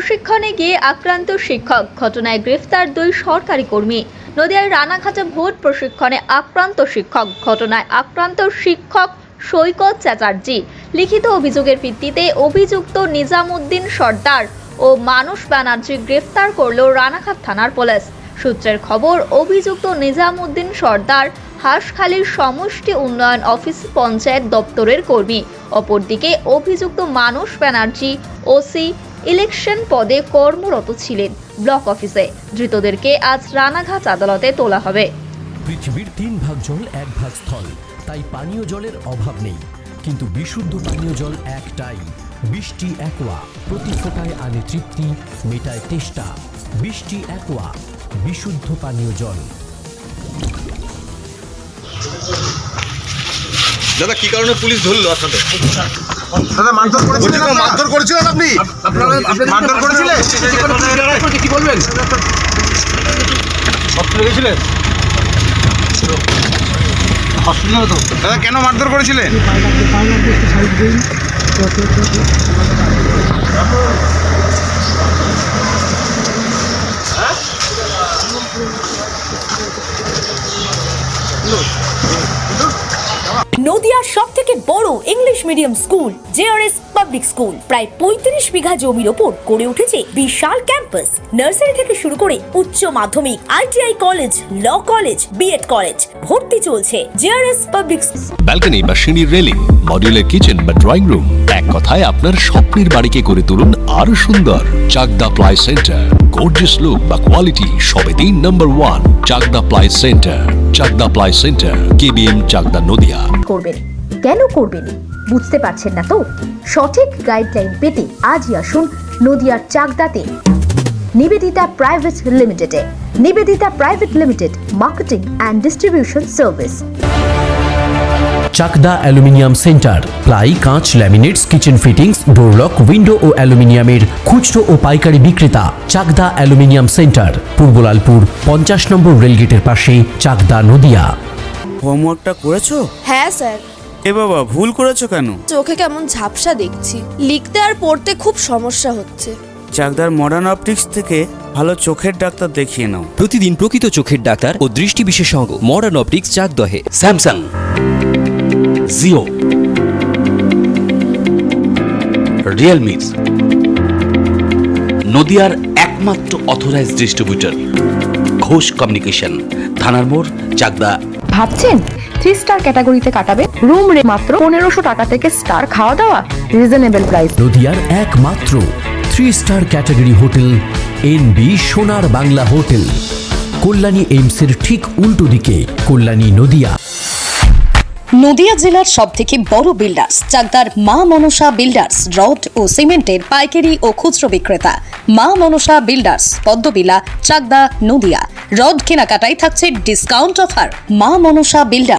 প্রশিক্ষণে গিয়ে আক্রান্ত শিক্ষক, ঘটনায় গ্রেফতার 2 সরকারি কর্মী। নদিয়ার রানাঘাটে ভোট প্রশিক্ষণে আক্রান্ত শিক্ষক, ঘটনায় আক্রান্ত শিক্ষক সৈকত চ্যাটার্জি। লিখিত অভিযোগের ভিত্তিতে অভিযুক্ত নিজামুদ্দিন সর্দার ও মানস ব্যানার্জি গ্রেফতার করল রানাঘাট থানার পুলিশ। সূত্রের খবর, অভিযুক্ত নিজামুদ্দিন সর্দার হাঁসখালীর সমষ্টি উন্নয়ন অফিস পঞ্চায়েত দপ্তরের কর্মী। অপরদিকে অভিযুক্ত মানস ব্যানার্জি ওসি ইলেকশন পদে কর্মরত ছিলেন ব্লক অফিসে। ধৃতদেরকে আজ রানাঘাট আদালতে তোলা হবে। পৃথিবীর 3 ভাগ জল 1 ভাগ স্থল, তাই পানীয় জলের অভাব নেই, কিন্তু বিশুদ্ধ পানীয় জল একটাই, বৃষ্টি অ্যাকোয়া। প্রতি ফোঁটায় আনে তৃপ্তি, মেটায় তেষ্টা। বৃষ্টি অ্যাকোয়া, বিশুদ্ধ পানীয় জল। দাদা, কি কারণে পুলিশ ধরলো আপনাদের? দাদা, মারধর করেছিলেন? মারধর করেছিলেন আপনি? মারধর করেছিলেন? কি বলবেন? হসপিটালে গেছিলেন? হসপিটালে তো দাদা, কেন মারধর করেছিলেন? নদিয়ার সবথেকে বড় English medium school JRS public school প্রায় 35 বিঘা জমির ওপর গড়ে উঠেছে বিশাল ক্যাম্পাস। নার্সারি থেকে শুরু করে উচ্চ মাধ্যমিক, ITI college, law college, B Ed college ভর্তি চলছে জেআরএস পাবলিক। ব্যালকনি বা সিঁড়ির রেলিং, মডিউলার কিচেন বা ড্রয়িং রুম, এক কথায় আপনার স্বপ্নের বাড়িকে করে তুলুন আরো সুন্দর। Chakdah ply centre, gorgeous look বা কোয়ালিটি সবে 3 number 1 Chakdah ply centre. Chakdah ply centre, KBM, Chakdah, Nadia. করবেন কেন করবেন বুঝতে পারছেন না তো? সঠিক গাইডলাইন পেতে আজই আসুন নদিয়ার চাকদাতে নিবেদিতা প্রাইভেট লিমিটেডে। Nivedita private limited, marketing and distribution service. Chakdaha aluminium centre, ply, কাঁচ, laminates, kitchen fittings, door lock, window ও অ্যালুমিনিয়ামের খুচরো ও পাইকারি বিক্রেতা। চাকদা অ্যালুমিনিয়াম সেন্টার, পূর্বলালপুর 50 নম্বর রেলগেটের পাশে, চাকদা, নদিয়া। হোমওয়ার্কটা করেছো? হ্যাঁ স্যার। এ বাবা, ভুল করেছো কেন? চোখে কেমন ঝাপসা দেখছি, লিখতে আর পড়তে খুব সমস্যা হচ্ছে। চাকদার মডার্ন অপটিক্স থেকে ভালো চোখের ডাক্তার দেখিয়ে নাও। প্রতিদিন প্রকৃত চোখের ডাক্তার ও দৃষ্টি বিশেষজ্ঞ মডার্ন অপটিক্স, চাকদহে। স্যামসাং, জিও, রিয়েলমি, নদিয়ার একমাত্র অথরাইজড ডিস্ট্রিবিউটর ঘোষ কমিউনিকেশন, থানার মোড়, চাকদা। ভাবছেন 3 স্টার ক্যাটাগরিতে কাটাবে? রুম রে মাত্র 1500 টাকা থেকে স্টার, খাওয়া দাওয়া রিজনেবল প্রাইস। নদিয়ার একমাত্র 3 স্টার ক্যাটাগরি হোটেল এনবি সোনার বাংলা হোটেল, কল্যাণী এইমসের ঠিক উল্টো দিকে, কল্যাণী, নদিয়া। নদিয়া জেলার সবথেকে বড় বিল্ডার্স চাকদার মা মনসা বিল্ডার্স, রড ও সিমেন্টের পাইকারি ও খুচরো বিক্রেতা। মা মনসা বিল্ডার্স, পদ্মবিলা, চাকদা, নদিয়া। রড কেনাকাটায় থাকছে ডিসকাউন্ট অফার। মা মনসা বিল্ডার্স।